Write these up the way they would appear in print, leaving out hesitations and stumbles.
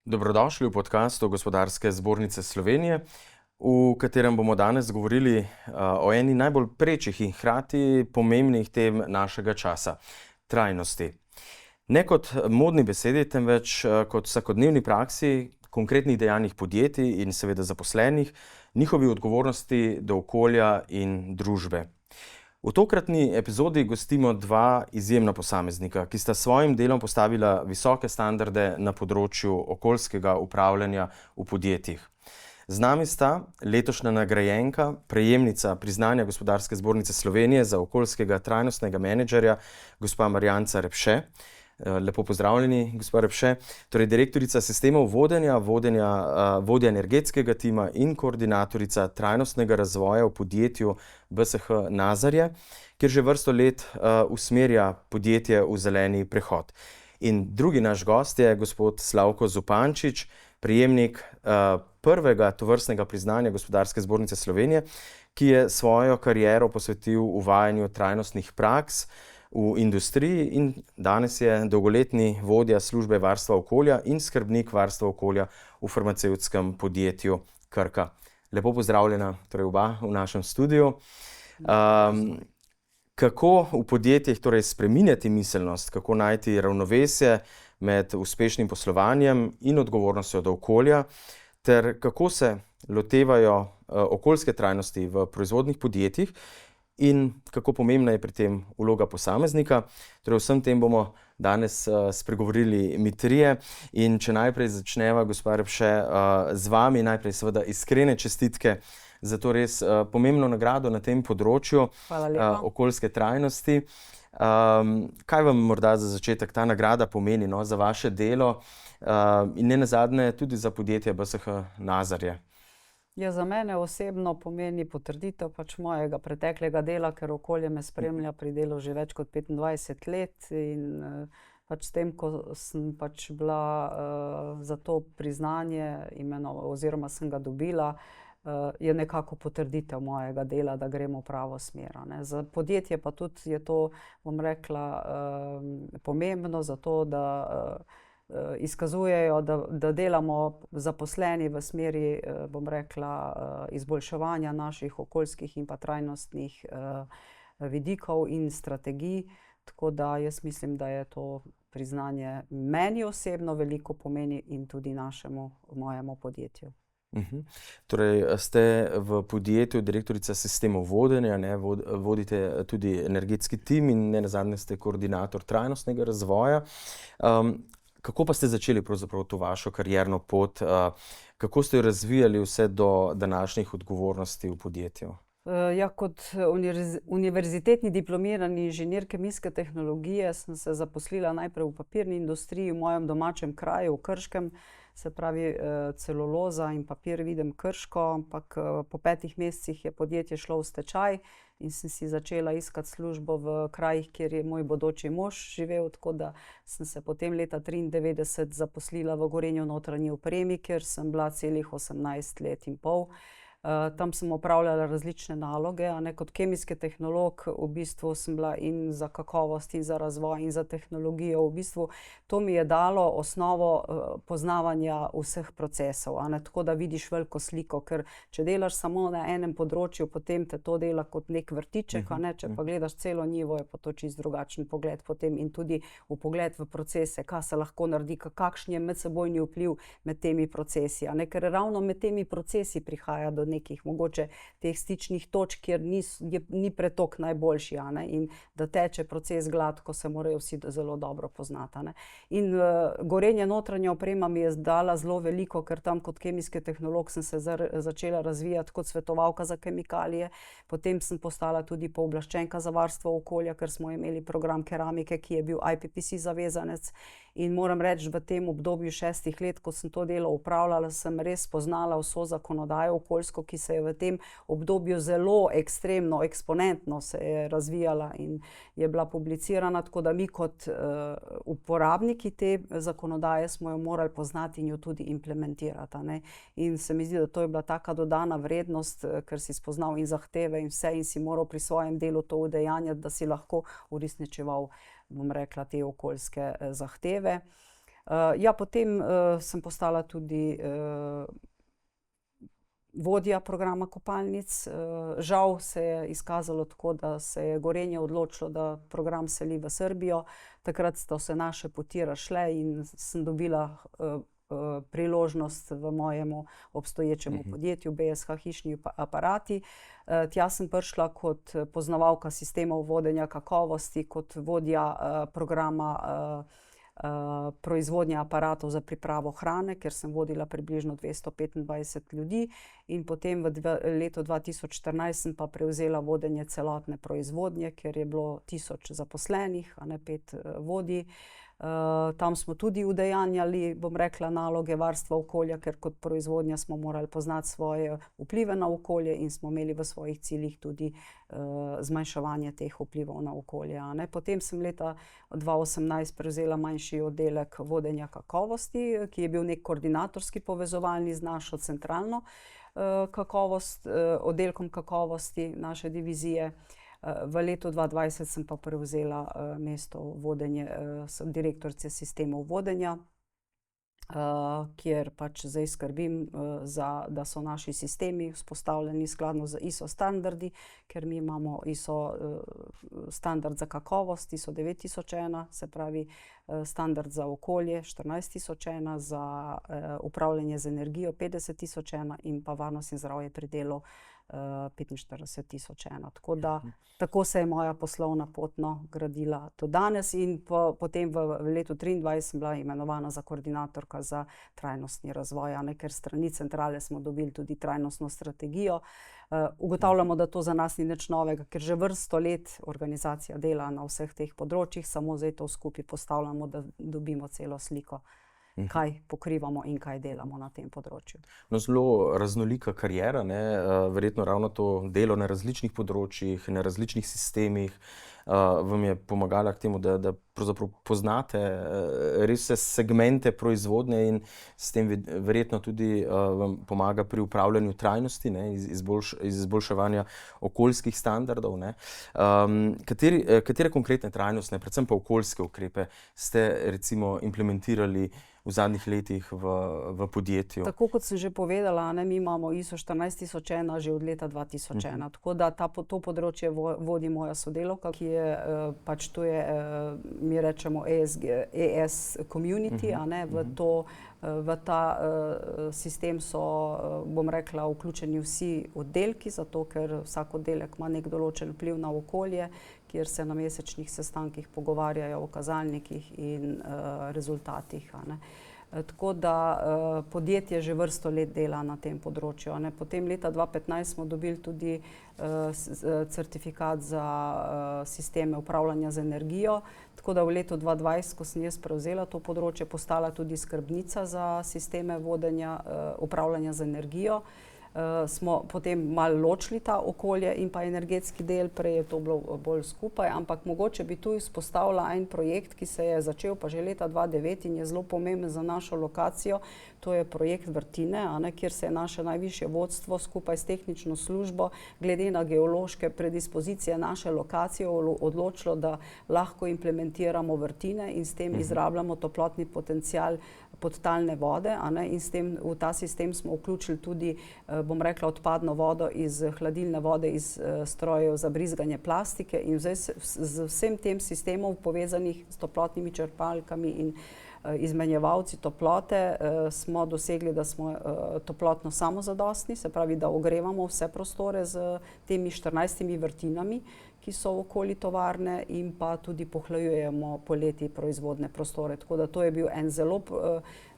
Dobrodošli v podkastu Gospodarske zbornice Slovenije, v katerem bomo danes govorili o eni najbolj prečih in hkrati pomembnih tem našega časa – trajnosti. Ne kot modni besedi, temveč kot vsakodnevni praksi, konkretnih dejanjih podjetij in seveda zaposlenih, njihovi odgovornosti do okolja in družbe. V tokratni epizodi gostimo dva izjemna posameznika, ki sta s svojim delom postavila visoke standarde na področju okoljskega upravljanja v podjetjih. Z nami sta letošnja nagrajenka, prejemnica priznanja Gospodarske zbornice Slovenije za okoljskega trajnostnega menedžerja, gospa Marjanca Repše. Lepo pozdravljeni, gospa Repše. Torej, direktorica sistemov vodja energetskega tima in koordinatorica trajnostnega razvoja v podjetju BSH Nazarje, kjer že vrsto let usmerja podjetje v zeleni prehod. In drugi naš gost je gospod Slavko Zupančič, prejemnik prvega tovrstnega priznanja Gospodarske zbornice Slovenije, ki je svojo kariero posvetil uvajanju trajnostnih praks v industriji in danes je dolgoletni vodja službe varstva okolja in skrbnik varstva okolja v farmacevtskem podjetju Krka. Lepo pozdravljena, torej oba v našem studiu. Kako v podjetjih torej spreminjati miselnost, kako najti ravnovesje med uspešnim poslovanjem in odgovornostjo do okolja, ter kako se lotevajo okoljske trajnosti v proizvodnih podjetjih in kako pomembna je pri tem vloga posameznika. Torej, vsem tem bomo danes spregovorili mi trije. In če najprej začneva, gospa Repše, z vami, najprej seveda iskrene čestitke za to res pomembno nagrado na tem področju okoljske trajnosti. Kaj vam morda za začetek ta nagrada pomeni, za vaše delo in nenazadnje tudi za podjetje BSH Nazarje? Ja, za mene osebno pomeni potrditev mojega preteklega dela, ker okolje me spremlja pri delu že več kot 25 let in s tem, ko sem bila za to priznanje oziroma sem ga dobila, je nekako potrditev mojega dela, da gremo v pravo smer. Za podjetje pa tudi je to, bom rekla, pomembno, zato da izkazujejo, da delamo zaposleni v smeri, bom rekla, izboljševanja naših okoljskih in pa trajnostnih vidikov in strategij. Tako da jaz mislim, da je to priznanje meni osebno veliko pomeni in tudi mojemu podjetju. Torej, ste v podjetju direktorica sistemov vodenja, vodite tudi energetski tim in nenazadnje ste koordinator trajnostnega razvoja. Kako pa ste začeli pravzaprav to vašo karierno pot? Kako ste jo razvijali vse do današnjih odgovornosti v podjetju? Ja, kot univerzitetni diplomirani inženir kemijske tehnologije sem se zaposlila najprej v papirni industriji v mojem domačem kraju, v Krškem, se pravi celuloza in papir vidim Krško, ampak po 5 mesecih je podjetje šlo v stečaj in sem si začela iskati službo v krajih, kjer je moj bodoči mož živel, tako da sem se potem leta 1993 zaposlila v Gorenju notranji opremi, kjer sem bila celih 18 let in pol. Tam sem opravljala različne naloge, kot kemijski tehnolog v bistvu sem bila in za kakovost in za razvoj in za tehnologijo. V bistvu to mi je dalo osnovo poznavanja vseh procesov, tako da vidiš veliko sliko, ker če delaš samo na enem področju, potem te to dela kot nek vrtiček, če pa gledaš celo njivo, je pa to čisto drugačen pogled potem in tudi pogled v procese, kaj se lahko naredi, kakšen je medsebojni vpliv med temi procesi, ker ravno med temi procesi prihaja do nekih mogoče teh stičnih točk, kjer ni pretok najboljši, in da teče proces gladko, se morajo vsi zelo dobro poznati. In Gorenje notranja oprema mi je dala zelo veliko, ker tam kot kemijski tehnolog sem se začela razvijati kot svetovalka za kemikalije, potem sem postala tudi pooblaščenka za varstvo okolja, ker smo imeli program keramike, ki je bil IPPC zavezanec. In moram reči, v tem obdobju 6 let, ko sem to delo upravljala, sem res spoznala vso zakonodajo okoljsko, ki se je v tem obdobju zelo ekstremno, eksponentno se je razvijala in je bila publicirana, tako da mi kot uporabniki te zakonodaje smo jo morali poznati in jo tudi implementirati. In se mi zdi, da to je bila taka dodana vrednost, ker si spoznal in zahteve in vse in si moral pri svojem delu to udejanjati, da si lahko uresničeval, bom rekla, te okoljske zahteve. Ja, potem sem postala tudi vodja programa kopalnic. Žal se je izkazalo tako, da se je Gorenje odločilo, da program seli v Srbijo. Takrat sta se naše poti razšle in sem dobila priložnost v mojemu obstoječemu podjetju BSH Hišni aparati. Tja sem prišla kot poznavalka sistemov vodenja kakovosti, kot vodja programa proizvodnje aparatov za pripravo hrane, ker sem vodila približno 225 ljudi, in potem v letu 2014 sem pa prevzela vodenje celotne proizvodnje, ker je bilo 1000 zaposlenih, a ne 5 vodij. Tam smo tudi udejanjali, bom rekla, naloge varstva okolja, ker kot proizvodnja smo morali poznati svoje vplive na okolje in smo imeli v svojih ciljih tudi zmanjševanje teh vplivov na okolje, a ne. Potem sem leta 2018 prevzela manjši oddelek vodenja kakovosti, ki je bil nek koordinatorski povezovalni z našo centralno oddelkom kakovosti naše divizije. V letu 2020 sem pa prevzela mesto direktorice sistemov vodenja, kjer pač zdaj skrbim da so naši sistemi vzpostavljeni skladno z ISO standardi, ker mi imamo ISO standard za kakovost, ISO 9001, se pravi standard za okolje 14001, za upravljanje z energijo 50001 in pa varnost in zdravje pri delu 45001. Tako da tako se je moja poslovna pot gradila do danes in potem v letu 2023 sem bila imenovana za koordinatorka za trajnostni razvoj, a ne, ker strani centrale smo dobili tudi trajnostno strategijo. Ugotavljamo, da to za nas ni nič novega, ker že vrsto let organizacija dela na vseh teh področjih, samo zdaj to skupaj postavljamo, da dobimo celo sliko, kaj pokrivamo in kaj delamo na tem področju. No, zelo raznolika kariera, ne? Verjetno ravno to delo na različnih področjih, na različnih sistemih vam je pomagala k temu, da pravzaprav poznate res vse segmente proizvodnje in s tem verjetno tudi vam pomaga pri upravljanju trajnosti, ne? Izboljševanja okoljskih standardov, ne? Katere konkretne trajnostne, predvsem pa okoljske ukrepe ste recimo implementirali v zadnjih letih v podjetju? Tako kot sem že povedala, ne, mi imamo ISO 14001 že od leta 2001, tako da to področje vodi moja sodelavka, ki je pač to je, mi rečemo ES community, a ne, v ta sistem so, bom rekla, vključeni vsi oddelki, zato ker vsak oddelek ima nek določen vpliv na okolje, kjer se na mesečnih sestankih pogovarjajo o kazalnikih in rezultatih, a ne. Tako da podjetje že vrsto let dela na tem področju, a ne. Potem leta 2015 smo dobili tudi certifikat za sisteme upravljanja z energijo, tako da v letu 2020, ko sem jaz prevzela to področje, postala tudi skrbnica za sisteme vodenja upravljanja z energijo. Smo potem malo ločili ta okolje in pa energetski del, prej je to bilo bolj skupaj, ampak mogoče bi tu izpostavila en projekt, ki se je začel pa že leta 2009 in je zelo pomemben za našo lokacijo. To je projekt Vrtine, a ne, kjer se je naše najvišje vodstvo skupaj s tehnično službo glede na geološke predispozicije naše lokacije odločilo, da lahko implementiramo vrtine in s tem izrabljamo toplotni potencial podtalne vode, a ne, in s tem v ta sistem smo vključili tudi, bom rekla, odpadno vodo iz hladilne vode iz strojev za brizganje plastike in zdaj z vsem tem sistemom povezanih s toplotnimi črpalkami in izmenjevalci toplote smo dosegli, da smo toplotno samozadostni, se pravi, da ogrevamo vse prostore z temi 14 vrtinami, ki so v okoli tovarne, in pa tudi pohlajujemo poleti proizvodne prostore. Tako da to je bil en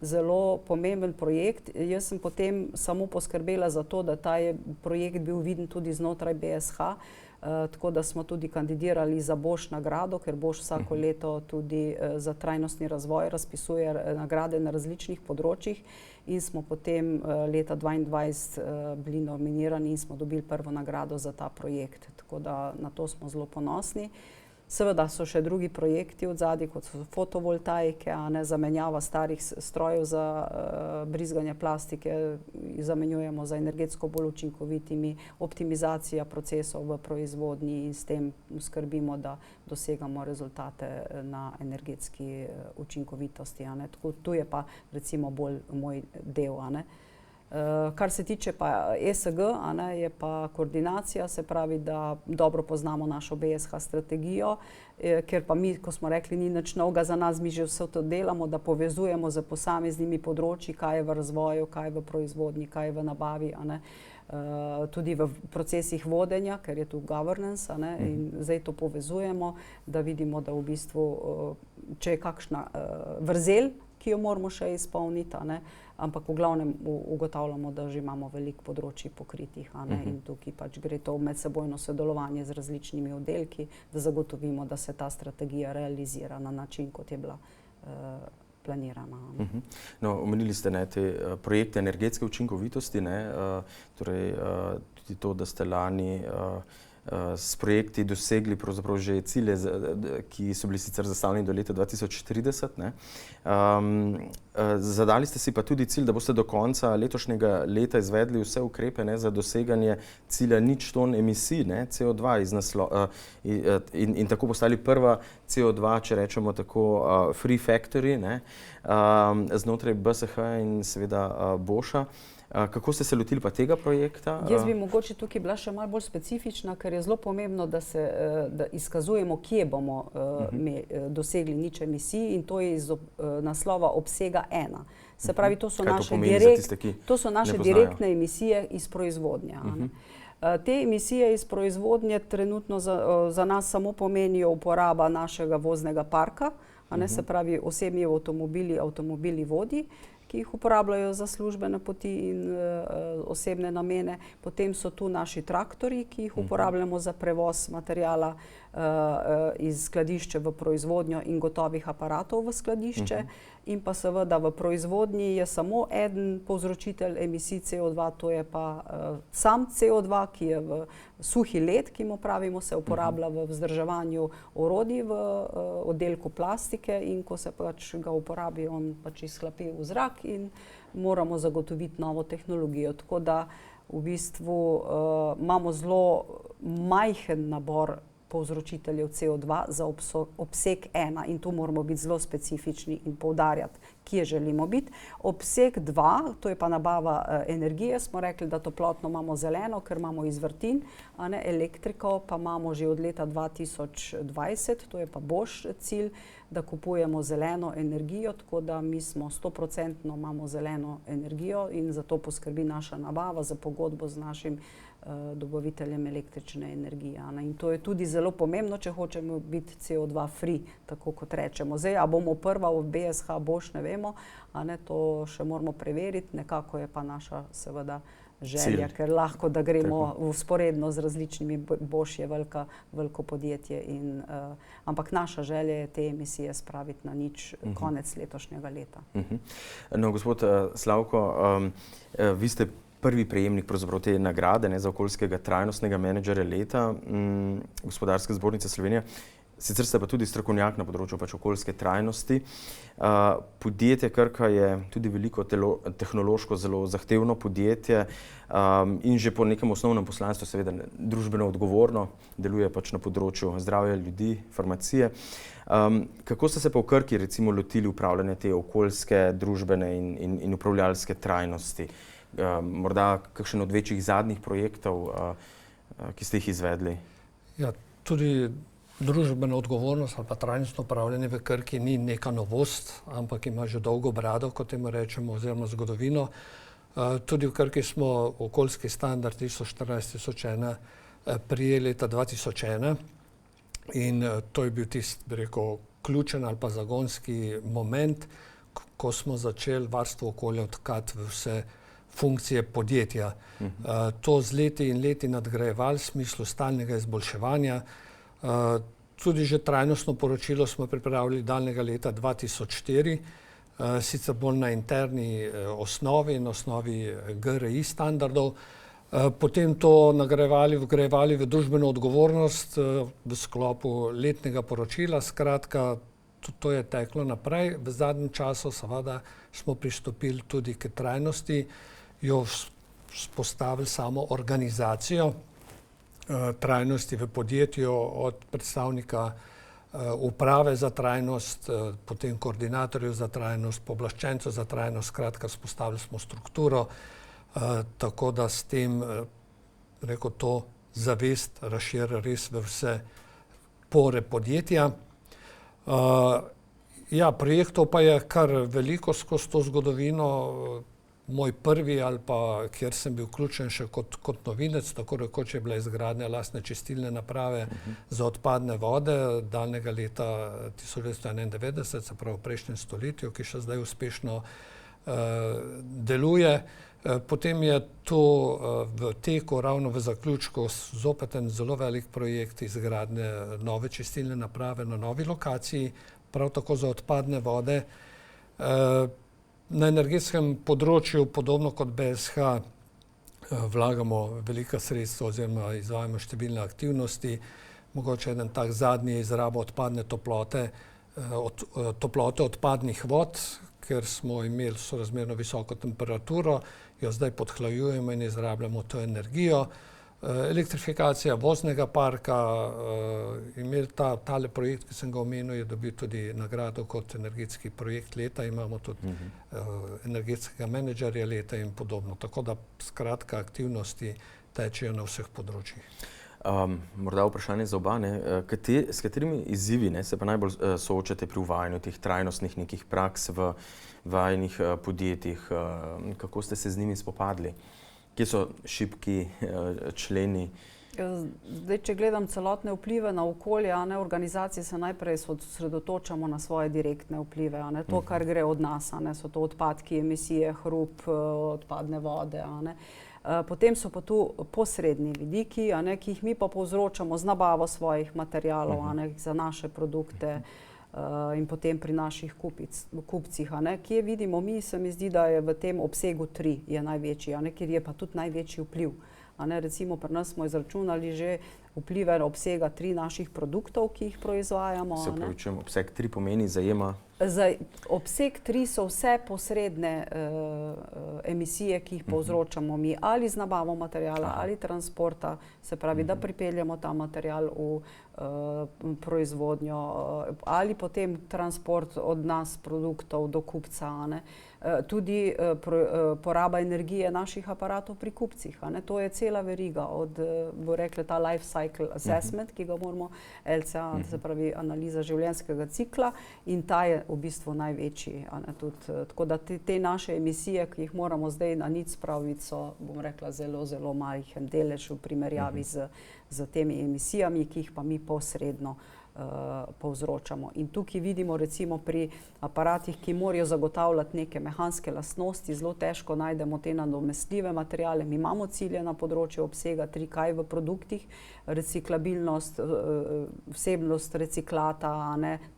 zelo pomemben projekt. Jaz sem potem samo poskrbela za to, da ta je projekt bil viden tudi znotraj BSH, tako da smo tudi kandidirali za Bosch nagrado, ker Bosch vsako leto tudi za trajnostni razvoj razpisuje nagrade na različnih področjih in smo potem leta 2022 bili nominirani in smo dobili prvo nagrado za ta projekt. Tako da na to smo zelo ponosni. Seveda so še drugi projekti odzadaj, kot so fotovoltaike, zamenjava starih strojev za brizganje plastike, zamenjujemo za energetsko bolj učinkovitimi, optimizacija procesov v proizvodnji in s tem skrbimo, da dosegamo rezultate na energetski učinkovitosti. Tako, tu je pa recimo bolj moj del. Kar se tiče pa ESG, je pa koordinacija, se pravi, da dobro poznamo našo BSH strategijo, ker pa mi, ko smo rekli, ni nič novega za nas, mi že vse to delamo, da povezujemo z posameznimi področji, kaj je v razvoju, kaj je v proizvodnji, kaj je v nabavi, tudi v procesih vodenja, ker je tu governance, in zdaj to povezujemo, da vidimo, da v bistvu, če je kakšna vrzel, ki jo moramo še izpolniti, ampak v glavnem ugotavljamo, da že imamo veliko področji pokritih, in tukaj pač gre to medsebojno sodelovanje z različnimi oddelki, da zagotovimo, da se ta strategija realizira na način, kot je bila planirana. No, omenili ste te projekte energetske učinkovitosti, torej tudi to, da ste lani s projekti dosegli pravzaprav že cilje, ki so bili sicer zastavljeni do leta 2030. Zadali ste si pa tudi cilj, da boste do konca letošnjega leta izvedli vse ukrepe za doseganje cilja 0 ton emisij CO2 in tako postali prva CO2, če rečemo tako, free factory znotraj BSH in seveda Boscha. Kako ste se lotili pa tega projekta? Jaz bi mogoče tukaj bila še malo bolj specifična, ker je zelo pomembno, da izkazujemo, kje bomo dosegli 0 emisij, in to je iz naslova obsega 1. Se pravi, to so naše direktne emisije iz proizvodnje. Te emisije iz proizvodnje trenutno za nas samo pomenijo uporaba našega voznega parka, se pravi osebni avtomobili vodij, ki jih uporabljajo za službene poti in osebne namene. Potem so tu naši traktorji, ki jih uporabljamo za prevoz materijala iz skladišča v proizvodnjo in gotovih aparatov v skladišče. In pa seveda v proizvodnji je samo eden povzročitelj emisij CO2, to je pa sam CO2, ki je v suhi led, ki mu pravimo, se uporablja v vzdrževanju orodij v oddelku plastike, in ko se pač ga uporabi, on pač izhlapi v zrak in moramo zagotoviti novo tehnologijo. Tako da v bistvu imamo zelo majhen nabor povzročiteljev CO2 za obseg 1 in tu moramo biti zelo specifični in poudarjati, kje želimo biti. Obseg 2, to je pa nabava energije, smo rekli, da toplotno imamo zeleno, ker imamo iz vrtin, elektriko pa imamo že od leta 2020, to je pa Bosch cilj, da kupujemo zeleno energijo, tako da mi smo 100% imamo zeleno energijo in za to poskrbi naša nabava za pogodbo z našim dobaviteljem električne energije. In to je tudi zelo pomembno, če hočemo biti CO2 free, tako kot rečemo. Zdaj, a bomo prva v BSH Bosch, ne vemo, to še moramo preveriti, nekako je pa naša seveda želja, ker lahko, da gremo vzporedno z različnimi, Bosch je veliko podjetje, ampak naša želja je te emisije spraviti na 0 konec letošnjega leta. No, gospod Slavko, vi ste prvi prejemnik pravzaprav te nagrade za okoljskega trajnostnega menedžerja leta Gospodarske zbornice Slovenije. Sicer ste pa tudi strokovnjak na področju okoljske trajnosti. Podjetje Krka je tudi veliko tehnološko zelo zahtevno podjetje in že po nekem osnovnem poslanstvu seveda družbeno odgovorno, deluje na področju zdravja ljudi, farmacije. Kako ste se pa v Krki recimo lotili upravljanja te okoljske, družbene in upravljalske trajnosti? Morda kakšen od večjih zadnjih projektov, ki ste jih izvedli? Ja, tudi družbena odgovornost ali pa trajnostno upravljanje v Krki ni neka novost, ampak ima že dolgo brado, kot temu rečemo, oziroma zgodovino. Tudi v Krki smo okoljski standard 14001 prijeli leta 2001 in to je bil tisti, bi rekel, ključen ali pa zagonski moment, ko smo začeli varstvo okolja vtkati v vse funkcije podjetja. To z leti in leti nadgrajevali v smislu stalnega izboljševanja. Tudi že trajnostno poročilo smo pripravili daljnega leta 2004, sicer bolj na interni osnovi, na osnovi GRI standardov, Potem to vgrajevali v družbeno odgovornost v sklopu letnega poročila. Skratka, to je teklo naprej. V zadnjem času seveda smo pristopili tudi k trajnosti, jo vzpostavili samo organizacijo trajnosti v podjetju, od predstavnika uprave za trajnost, potem koordinatorjev za trajnost, pooblaščencev za trajnost. Skratka, vzpostavili smo strukturo, tako da s tem, to zavest razširi res v vse pore podjetja. Projektov pa je kar veliko skozi to zgodovino. Moj prvi, ali pa kjer sem bil vključen še kot novinec, tako rekoč je bila izgradnja lastne čistilne naprave za odpadne vode daljnega leta 1991, se pravi v prejšnjem stoletju, ki še zdaj uspešno deluje. Potem je tu v teku, ravno v zaključku, zopet en zelo velik projekt izgradnje nove čistilne naprave na novi lokaciji, prav tako za odpadne vode. Na energetskem področju, podobno kot BSH, vlagamo velika sredstva oziroma izvajamo številne aktivnosti. Mogoče eden tak zadnji je izraba odpadne toplote odpadnih vod, ker smo imeli sorazmerno visoko temperaturo, jo zdaj podhlajujemo in izrabljamo to energijo. Elektrifikacija voznega parka, imeli tale projekt, ki sem ga omenil, je dobil tudi nagrado kot energetski projekt leta, imamo tudi energetskega menedžerja leta in podobno. Tako da skratka aktivnosti tečejo na vseh področjih. Morda vprašanje za oba, s katerimi izzivi se pa najbolj soočate pri uvajanju teh trajnostnih nekih praks v vajinih podjetjih? Kako ste se z njimi spopadli? Kje so šibki členi? Zdaj, če gledam celotne vplive na okolje, organizacije se najprej osredotočamo na svoje direktne vplive. To, kar gre od nas, so to odpadki, emisije, hrup, odpadne vode. Potem so pa tu posredni vidiki, ki jih mi pa povzročamo z nabavo svojih materialov za naše produkte in potem pri naših kupcih. Kje vidimo mi, se mi zdi, da je v tem obsegu 3 je največji, kjer je pa tudi največji vpliv. Recimo pri nas smo izračunali že vplive obsega 3 naših produktov, ki jih proizvajamo. Se upravičujem, obseg 3 pomeni zajema? Obseg 3 so vse posredne emisije, ki jih povzročamo mi, ali z nabavo materijala, ali transporta, se pravi, da pripeljamo ta material v proizvodnjo, ali potem transport od nas produktov do kupca. Tudi poraba energije naših aparatov pri kupcih. To je cela veriga od, bo rekla, ta life cycle assessment, ki ga moramo, LCA, se pravi analiza življenjskega cikla, in ta je v bistvu največji. Tako da te naše emisije, ki jih moramo zdaj na nič spraviti, so, bom rekla, zelo, zelo majhen delež v primerjavi z temi emisijami, ki jih pa mi posredno povzročamo. In tukaj vidimo recimo pri aparatih, ki morajo zagotavljati neke mehanske lastnosti, zelo težko najdemo te nadomestljive materiale. Mi imamo cilje na področju obsega 3, kaj v produktih, reciklabilnost, vsebnost reciklata,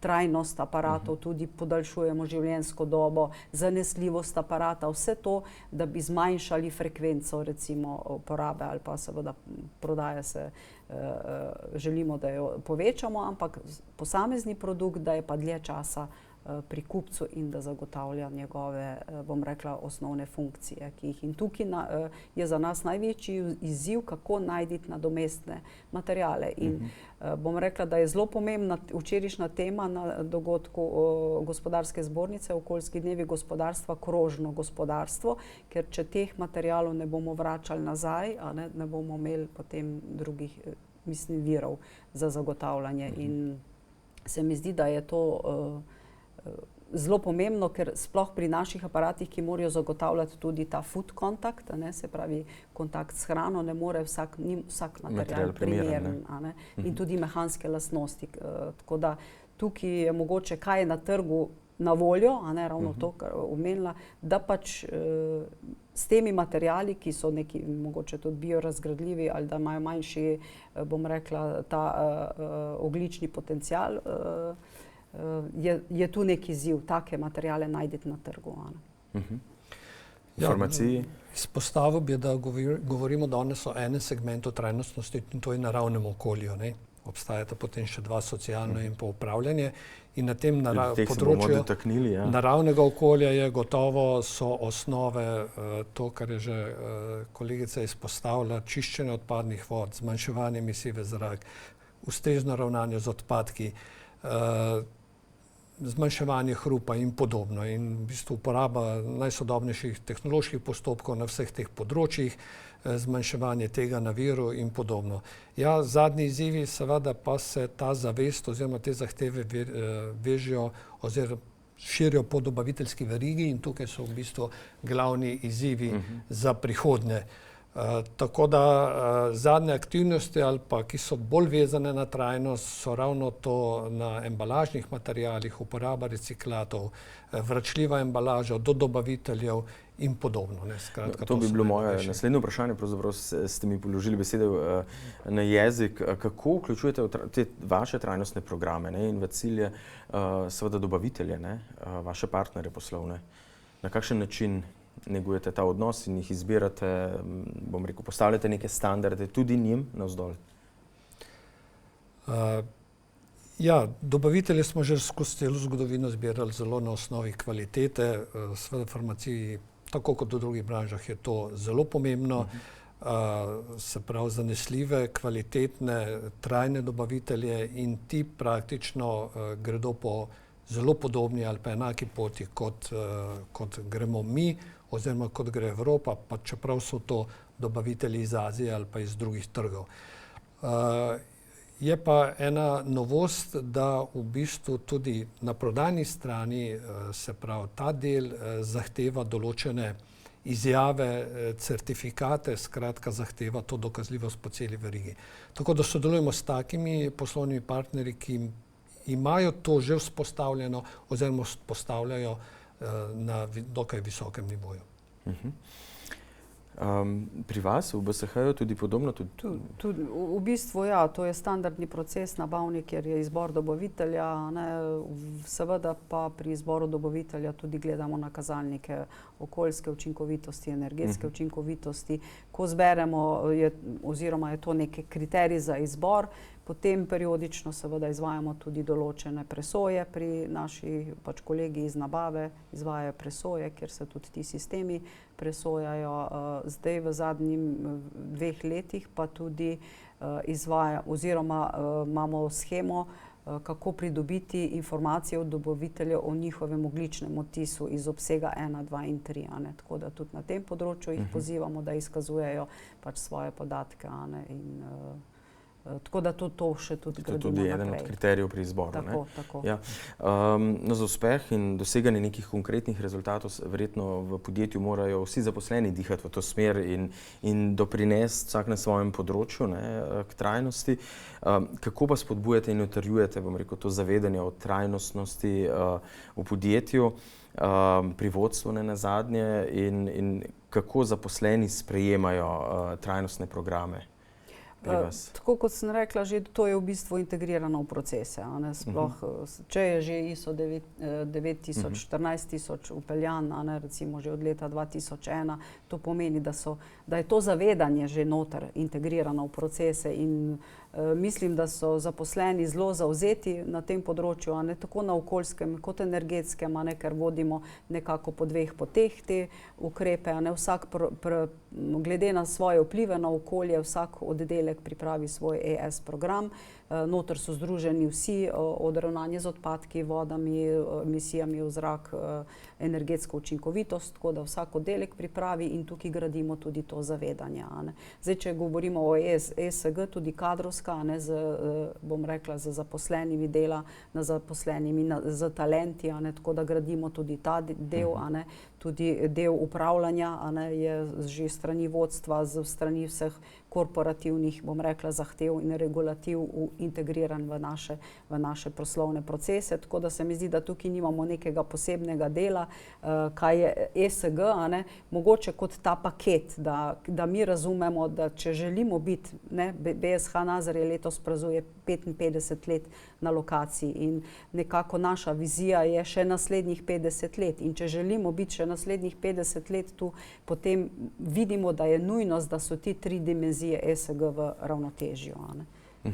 trajnost aparatov, tudi podaljšujemo življenjsko dobo, zanesljivost aparata, vse to, da bi zmanjšali frekvenco recimo porabe ali pa seveda prodaja se, želimo, da jo povečamo, ampak posamezni produkt, da je pa dlje časa pri kupcu in da zagotavlja njegove, bom rekla, osnovne funkcije, ki jih. In tukaj je za nas največji izziv, kako najti nadomestne materiale. In bom rekla, da je zelo pomembna včerajšnja tema na dogodku Gospodarske zbornice, Okoljski dnevi gospodarstva, krožno gospodarstvo, ker če teh materialov ne bomo vračali nazaj, ne bomo imeli potem drugih, virov za zagotavljanje. In se mi zdi, da je to zelo pomembno, ker sploh pri naših aparatih, ki morajo zagotavljati tudi ta food kontakt, se pravi kontakt s hrano, ne more vsak material primeren, in tudi mehanske lastnosti. Tako da tukaj je mogoče, kaj je na trgu na voljo, ravno to, kar omenila, da pač s temi materiali, ki so neki mogoče tudi biorazgradljivi ali da imajo manjši, bom rekla, ta ogljični potencial, je tu neki izziv, take materiale najti na trgu. v farmaciji? Izpostavil bi, da govorimo danes o enem segmentu trajnostnosti in to je naravnem okolju. Ne? Obstajata potem še dva, socialno in pa upravljanje. In na tem področju naravnega okolja je gotovo so osnove, to, kar je že kolegica izpostavila, čiščenje odpadnih vod, zmanjševanje emisij v zrak, ustrezno ravnanje z odpadki, zmanjševanje hrupa in podobno. In v bistvu uporaba najsodobnejših tehnoloških postopkov na vseh teh področjih, zmanjševanje tega na viru in podobno. Ja, zadnji izzivi seveda pa se ta zavest oziroma te zahteve vežejo oziroma širijo po dobaviteljski verigi in tukaj so v bistvu glavni izzivi za prihodnje. Tako da zadnje aktivnosti ali pa, ki so bolj vezane na trajnost, so ravno to na embalažnih materialih, uporaba reciklatov, vračljiva embalaža do dobaviteljev in podobno. Skratka, to bi bilo moje naslednje vprašanje, pravzaprav ste mi položili besede na jezik. Kako vključujete te vaše trajnostne programe in v cilje seveda dobavitelje, vaše partnerje poslovne? Na kakšen način negujete ta odnos in jih izbirate, bom rekel, postavljate neke standarde tudi njim navzdol? Ja, dobavitelje smo že skozi celo zgodovino zbirali zelo na osnovi kvalitete. Seveda v farmaciji, tako kot v drugih branžah, je to zelo pomembno. Se pravi, zanesljive, kvalitetne, trajne dobavitelje in ti praktično gredo po zelo podobni ali pa enaki poti, kot gremo mi oziroma kot gre Evropa, pa čeprav so to dobavitelji iz Azije ali pa iz drugih trgov. Je pa ena novost, da v bistvu tudi na prodajni strani, se pravi, ta del zahteva določene izjave, certifikate, skratka zahteva to dokazljivost po celi verigi. Tako da sodelujemo s takimi poslovnimi partnerji, ki imajo to že vzpostavljeno oziroma vzpostavljajo na dokaj visokem nivoju. Pri vas v BSH-ju tudi podobno? V bistvu ja, to je standardni proces nabavni, kjer je izbor dobavitelja, seveda pa pri izboru dobavitelja tudi gledamo na kazalnike okoljske učinkovitosti, energetske učinkovitosti. Ko zberemo, oziroma je to neki kriterij za izbor, potem periodično seveda izvajamo tudi določene presoje pri naši kolegi iz nabave, izvajajo presoje, kjer se tudi ti sistemi presojajo. Zdaj v zadnjih 2 letih pa tudi oziroma imamo shemo, kako pridobiti informacije od dobaviteljev o njihovem ogljičnem odtisu iz obsega 1, 2 in 3. Tako da tudi na tem področju jih pozivamo, da izkazujejo svoje podatke. Tako da to še tudi gradimo naprej. To je tudi eden od kriterijev pri izboru. Tako. Ja. Za uspeh in doseganje nekih konkretnih rezultatov verjetno v podjetju morajo vsi zaposleni dihati v to smer in doprinesti vsak na svojem področju k trajnosti. Kako pa spodbujate in utrjujete, bom rekel, to zavedanje o trajnostnosti v podjetju, pri vodstvu nenazadnje in kako zaposleni sprejemajo trajnostne programe? Tako kot sem rekla, že to je v bistvu integrirano v procese. Sploh, če je že ISO 9000, 14000 upeljan, recimo že od leta 2001, to pomeni, da je to zavedanje že noter integrirano v procese in mislim, da so zaposleni zelo zavzeti na tem področju, tako na okoljskem kot energetskem, ker vodimo nekako po 2 poteh te ukrepe. Vsak glede na svoje vplive na okolje, vsak oddelek pripravi svoj ES program. Noter so združeni vsi, od ravnanja z odpadki, vodami, emisijami v zrak, energetsko učinkovitost, tako da vsak oddelek pripravi in tukaj gradimo tudi to zavedanje. Zdaj, če govorimo o ESG, tudi kadrovska, bom rekla, z zaposlenimi dela, z talenti, tako da gradimo tudi ta del, tudi del upravljanja je že strani vodstva, z strani vseh korporativnih, bom rekla, zahtev in regulativ integriran v naše poslovne procese. Tako da se mi zdi, da tukaj nimamo nekega posebnega dela, kaj je ESG, mogoče kot ta paket, da mi razumemo, da če želimo biti, BSH Nazarje letos praznuje 55 let na lokaciji in nekako naša vizija je še naslednjih 50 let. In če želimo biti še naslednjih 50 let tu, potem vidimo, da je nujnost, da so ti 3 dimenzije ESG v ravnotežju.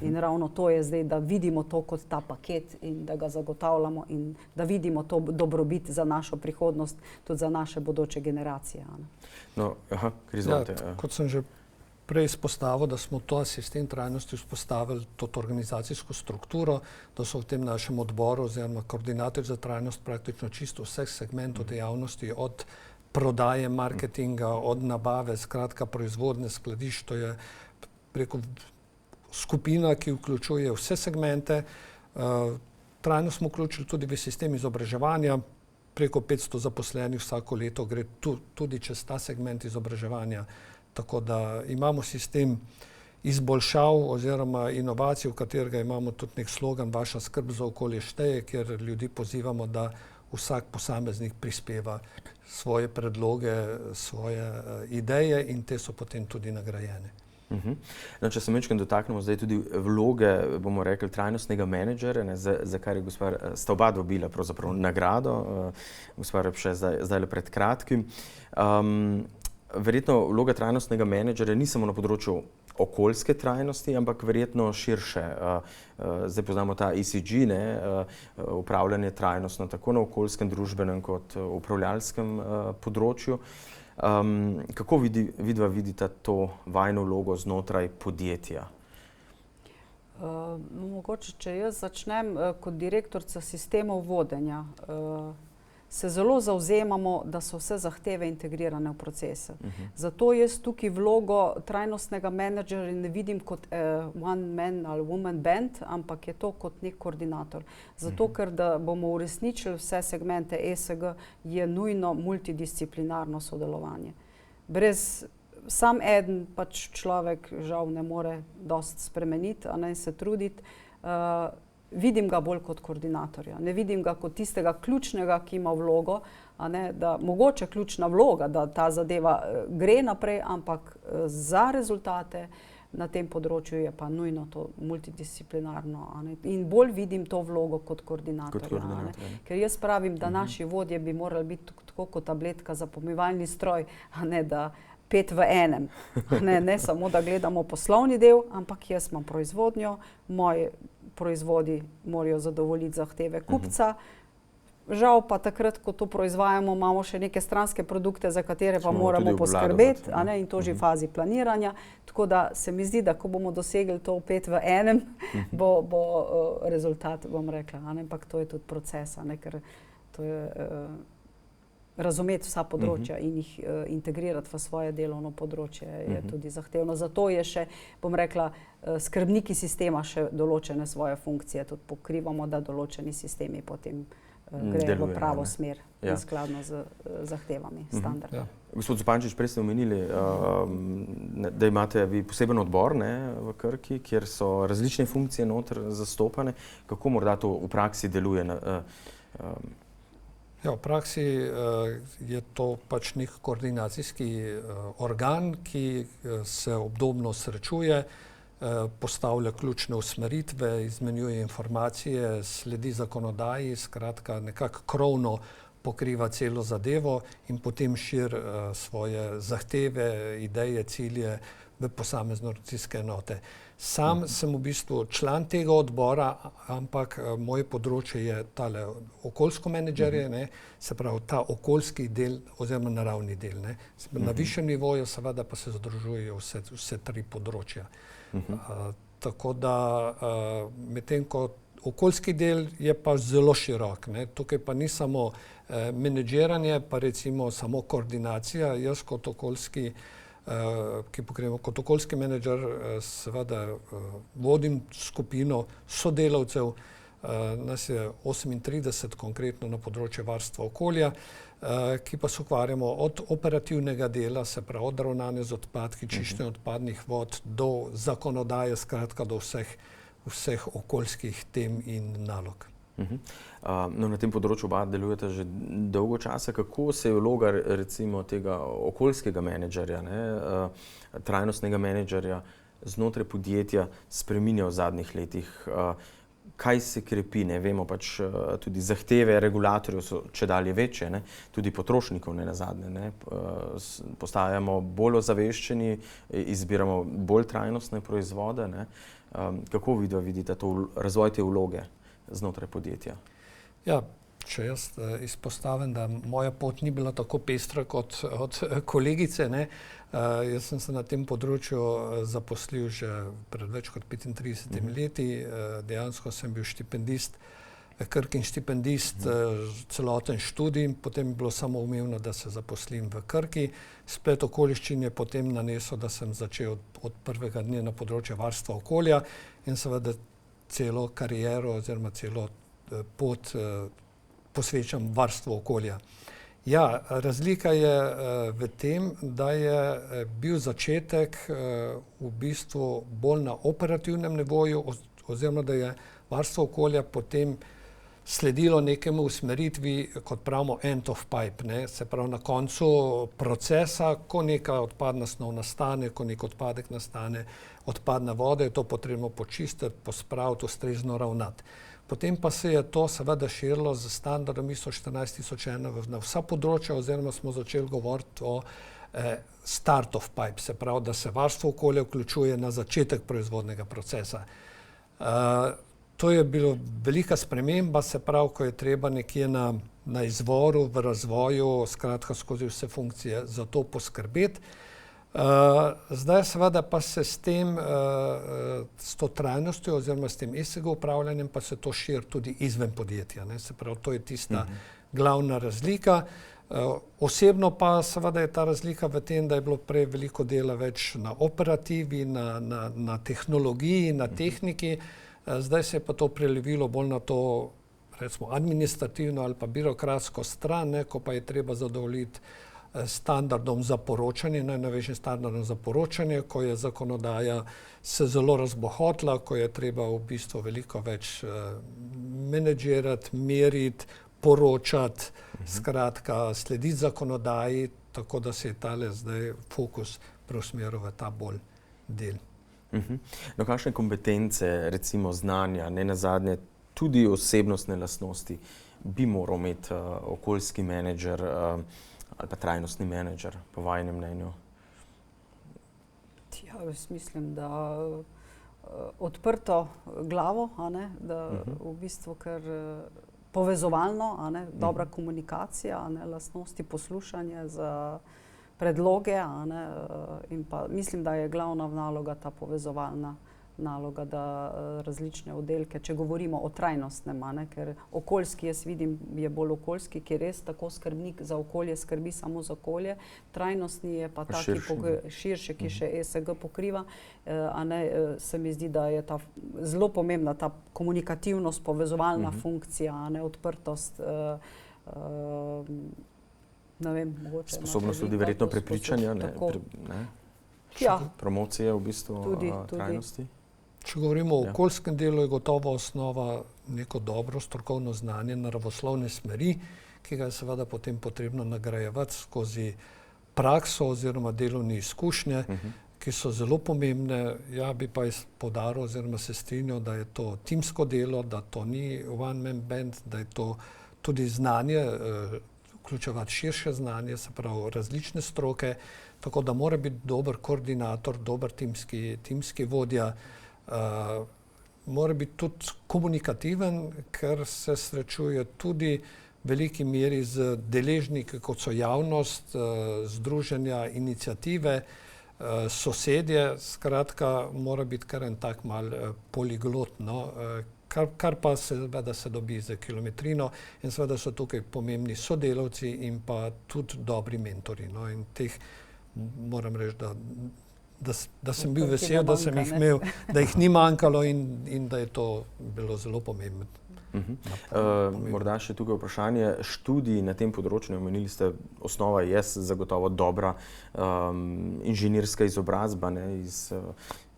In ravno to je zdaj, da vidimo to kot ta paket in da ga zagotavljamo in da vidimo to dobrobit za našo prihodnost, tudi za naše bodoče generacije. No, izvolite. Kot sem že prej izpostavil, da smo ta sistem trajnosti vzpostavili, to organizacijsko strukturo, da so v tem našem odboru oziroma koordinatorji za trajnost praktično čisto vseh segmentov dejavnosti, od prodaje, marketinga, od nabave, skratka proizvodne, skladišč, to je preko skupina, ki vključuje vse segmente. Trajnost smo vključili tudi v sistem izobraževanja, preko 500 zaposlenih vsako leto gre tudi čez ta segment izobraževanja. Tako da imamo sistem izboljšav oziroma inovacij, v katerega imamo tudi nek slogan Vaša skrb za okolje šteje, kjer ljudi pozivamo, da vsak posameznik prispeva svoje predloge, svoje ideje in te so potem tudi nagrajene. No, če se majčkeno dotaknemo zdaj tudi vloge, bomo rekli, trajnostnega menedžerja, za kar sta oba dobila pravzaprav nagrado, gospa Repše zdaj pred kratkim. Verjetno vloga trajnostnega menedžerja ni samo na področju okoljske trajnosti, ampak verjetno širše. Zdaj poznamo ta ESG, upravljanje trajnostno tako na okoljskem, družbenem kot upravljalskem področju. Kako vidva vidita to vajno vlogo znotraj podjetja? Mogoče, če jaz začnem kot direktorica sistemov vodenja, se zelo zavzemamo, da so vse zahteve integrirane v procese. Zato jaz tukaj vlogo trajnostnega menedžerja ne vidim kot one man ali woman band, ampak je to kot nek koordinator. Zato, ker da bomo uresničili vse segmente ESG, je nujno multidisciplinarno sodelovanje. Brez sam eden pač človek žal ne more dosti spremeniti, a ne se truditi. Vidim ga bolj kot koordinatorja. Ne vidim ga kot tistega ključnega, ki ima vlogo, da mogoče ključna vloga, da ta zadeva gre naprej, ampak za rezultate na tem področju je pa nujno to multidisciplinarno. In bolj vidim to vlogo kot koordinatorja. Ker jaz pravim, da naši vodje bi morali biti tako kot tabletka za pomivalni stroj, a ne da 5 v enem. Ne samo, da gledamo poslovni del, ampak jaz imam proizvodnjo, moji proizvodi morajo zadovoljiti zahteve kupca. Žal pa takrat, ko to proizvajamo, imamo še neke stranske produkte, za katere pa moramo poskrbeti, in to že v fazi planiranja. Tako da se mi zdi, da ko bomo dosegli to 5 v enem, bo rezultat, bom rekla, ampak to je tudi proces, ker to je razumeti vsa področja in jih integrirati v svoje delovno področje je tudi zahtevno. Zato je še, bom rekla, skrbniki sistema še določene svoje funkcije tudi pokrivamo, da določeni sistemi potem grejo v pravo smer in skladno z zahtevami, standarda. Gospod Zupančič, prej ste omenili, da imate vi poseben odbor v Krki, kjer so različne funkcije noter zastopane. Kako morda to v praksi deluje? V praksi je to pač nek koordinacijski organ, ki se obdobno srečuje, postavlja ključne usmeritve, izmenjuje informacije, sledi zakonodaji, skratka nekako krovno pokriva celo zadevo in potem širi svoje zahteve, ideje, cilje v posamezne organizacijske enote. Sam sem v bistvu član tega odbora, ampak moje področje je tale okoljsko menedžerje, se pravi ta okoljski del oziroma naravni del. Na višjem nivoju seveda pa se združujejo vse 3 področja. Tako da medtem ko okoljski del je pa zelo širok. Tukaj pa ni samo menedžiranje, pa recimo samo koordinacija. Jaz kot okoljski ki pokrivamo kot okoljski menedžer, seveda vodim skupino sodelavcev, nas je 38 konkretno na področju varstva okolja, ki pa se ukvarjamo od operativnega dela, se pravi od ravnanja z odpadki, čiščenja odpadnih vod do zakonodaje, skratka do vseh okoljskih tem in nalog. Na tem področju oba delujete že dolgo časa. Kako se je vloga recimo tega okoljskega menedžerja, trajnostnega menedžerja znotraj podjetja spreminja v zadnjih letih? kaj se krepi, ne vemo pač tudi zahteve regulatorjev so čedalje večje, ne? Tudi potrošnikov ne nazadnje, ne? Postajamo bolj ozaveščeni, izbiramo bolj trajnostne proizvode, ne? Kako vidite to razvoj te vloge znotraj podjetja? Ja, če jaz izpostavim, da moja pot ni bila tako pestra kot od kolegice, ne. Jaz sem se na tem področju zaposlil že pred več kot 35 leti. Dejansko sem bil štipendist, Krkin štipendist, celoten študij, potem je bilo samo umevno, da se zaposlim v Krki. Splet okoliščin je potem nanesel, da sem začel od prvega dne na področju varstva okolja in seveda celo kariero oziroma celo pot posvečam varstvu okolja. Ja, razlika je v tem, da je bil začetek v bistvu bolj na operativnem nivoju oziroma da je varstvo okolja potem sledilo nekemu usmeritvi, kot pravimo, end of pipe, ne? Se pravi na koncu procesa, ko neka odpadna snov nastane, ko nek odpadek nastane, odpadne vode, je to potrebno počistiti, pospraviti, ustrezno ravnati. Potem pa se je to seveda širilo z standardom ISO 14001 na vsa področja oziroma smo začeli govoriti o start of pipe, se pravi, da se varstvo okolja vključuje na začetek proizvodnega procesa. To je bila velika sprememba, se pravi, ko je treba nekje na izvoru, v razvoju, skratka skozi vse funkcije za to poskrbeti. Zdaj seveda pa se s tem, s to trajnostjo oziroma s tem ESG upravljanjem pa se to širi tudi izven podjetja, ne. Se pravi, to je tista glavna razlika. Osebno pa seveda je ta razlika v tem, da je bilo prej veliko dela več na operativi, na tehnologiji, na tehniki. Zdaj se je pa to prelevilo bolj na to, recimo, administrativno ali pa birokratsko stran, ne, ko pa je treba zadovoljiti standardom za poročanje, najnovejšim standardom za poročanje, ko je zakonodaja se zelo razbohotila, ko je treba v bistvu veliko več menedžirati, meriti, poročati, skratka, slediti zakonodaji, tako da se je tale zdaj fokus preusmeril v ta bolj del. No, kakšne kompetence, recimo znanja, ne nazadnje tudi osebnostne lastnosti bi moral imeti okoljski menedžer ali pa trajnostni menedžer, po vajinem mnenju? Ja, jaz mislim, da odprto glavo, a ne, da v bistvu kar povezovalno, a ne, dobra komunikacija, a ne, lastnosti, poslušanje za predloge, a ne, in pa mislim, da je glavna naloga ta povezovalna naloga, da različne oddelke, če govorimo o trajnostnem, a ne, ker okoljski, jaz vidim, je bolj okoljski, ki res tako skrbnik za okolje skrbi samo za okolje, trajnostni je pa ta, ki širše, ki še ESG pokriva, a ne, se mi zdi, da je ta zelo pomembna ta komunikativnost, povezovalna funkcija, a ne, odprtost, ne vem, mogoče. Sposobnost tudi verjetno prepričanja, ne? Ja. Promocije v bistvu trajnosti. Če govorimo o okoljskem delu, je gotovo osnova neko dobro strokovno znanje naravoslovne smeri, ki ga je seveda potem potrebno nagrajevati skozi prakso oziroma delovne izkušnje, ki so zelo pomembne. Ja bi pa poudaril oziroma se strinjal, da je to timsko delo, da to ni one man band, da je to tudi znanje, vključevati širše znanje, se pravi različne stroke, tako da mora biti dober koordinator, dober timski vodja, mora biti tudi komunikativen, ker se srečuje tudi v veliki meri z deležniki, kot so javnost, združenja, iniciative, sosedje, skratka mora biti kar en tak mal poliglot, no, kar pa seveda se dobi z kilometrino in seveda so tukaj pomembni sodelavci in pa tudi dobri mentori, no, in teh moram reči, da sem bil vesel, da sem jih imel, da jih ni manjkalo in da je to bilo zelo pomembno. Morda še tukaj vprašanje, študij na tem področju, omenili ste, osnova je zagotovo dobra inženirska izobrazba, ne, iz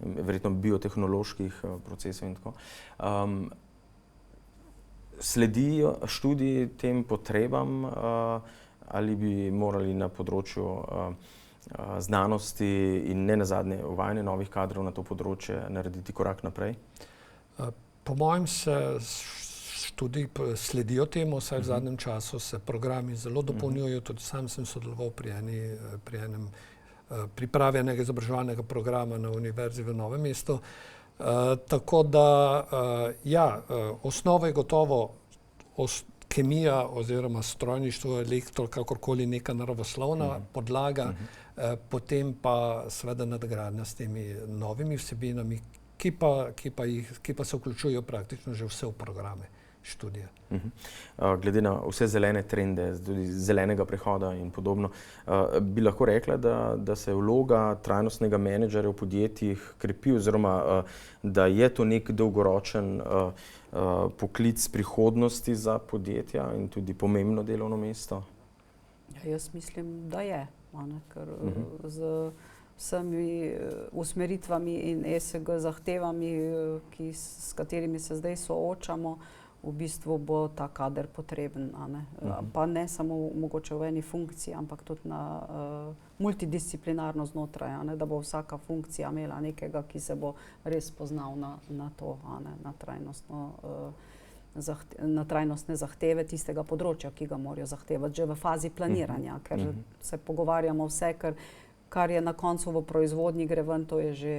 verjetno biotehnoloških procesov in tako. Sledijo študiji tem potrebam ali bi morali na področju znanosti in ne nazadnje uvajanje novih kadrov na to področje narediti korak naprej? Po mojem se študiji sledijo temu, saj v zadnjem času se programi zelo dopolnjujejo, tudi sam sem sodeloval pri enem pripravi enega izobraževalnega programa na Univerzi v Novem mestu. Tako da, osnova je gotovo kemija oziroma strojništvo, elektro, kakorkoli neka naravoslovna podlaga, potem pa seveda nadgradnja s temi novimi vsebinami, ki pa se vključujejo praktično že vse v programe študija. Glede na vse zelene trende, tudi zelenega prehoda in podobno, bi lahko rekla, da se vloga trajnostnega menedžerja v podjetjih krepi oziroma da je to nek dolgoročen poklic prihodnosti za podjetja in tudi pomembno delovno mesto? Jaz mislim, da je, ker z vsemi usmeritvami in ESG zahtevami, s katerimi se zdaj soočamo, v bistvu bo ta kader potreben, pa ne samo mogoče v eni funkciji, ampak tudi na multidisciplinarno znotraj, da bo vsaka funkcija imela nekega, ki se bo res poznal na to, na trajnostne zahteve tistega področja, ki ga morajo zahtevati že v fazi planiranja, ker se pogovarjamo vse, kar je na koncu v proizvodnji gre ven, to je že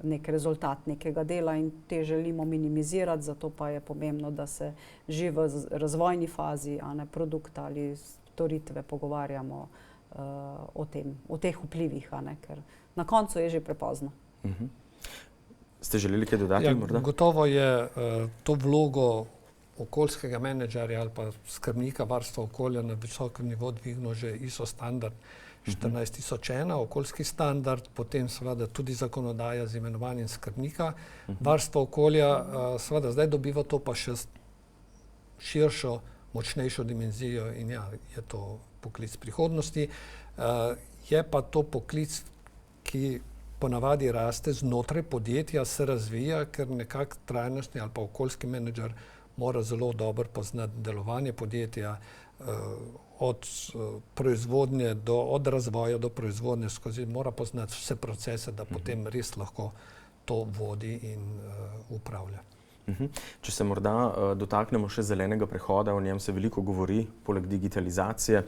nek rezultat nekega dela in te želimo minimizirati, zato pa je pomembno, da se že v razvojni fazi, produkta ali storitve pogovarjamo o teh vplivih, ker na koncu je že prepozno. Ste želeli kaj dodati morda? Gotovo je to vlogo okoljskega menedžerja ali pa skrbnika varstva okolja na visokem nivoju dvignil že ISO standard 14001, okoljski standard, potem seveda tudi zakonodaja z imenovanjem skrbnika varstva okolja. Seveda zdaj dobiva to pa še širšo, močnejšo dimenzijo in je to poklic prihodnosti. Je pa to poklic, ki ponavadi raste znotraj podjetja, se razvija, ker nekako trajnostni ali pa okoljski menedžer mora zelo dobro poznati delovanje podjetja, od proizvodnje od razvoja do proizvodnje skozi, mora poznati vse procese, da potem res lahko to vodi in upravlja. Če se morda dotaknemo še zelenega prehoda, o njem se veliko govori, poleg digitalizacije.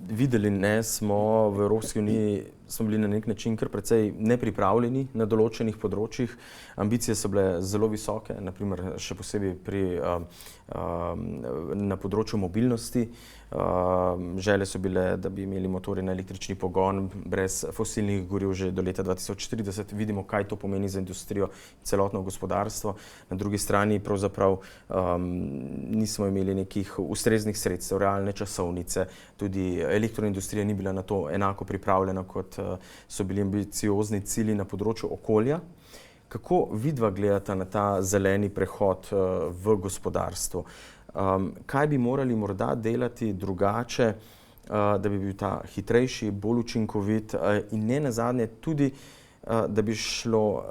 Videli smo v Evropski uniji, smo bili na nek način kar precej nepripravljeni na določenih področjih. Ambicije so bile zelo visoke, naprimer še posebej na področju mobilnosti. Želje so bile, da bi imeli motorje na električni pogon brez fosilnih goriv že do leta 2040. Vidimo, kaj to pomeni za industrijo in celotno gospodarstvo. Na drugi strani pravzaprav nismo imeli nekih ustreznih sredstev, realne časovnice. Tudi elektroindustrija ni bila na to enako pripravljena, kot so bili ambiciozni cilji na področju okolja. Kako vidva gledata na ta zeleni prehod v gospodarstvu? Kaj bi morali morda delati drugače, da bi bil ta hitrejši, bolj učinkovit in ne nazadnje tudi, da bi šlo,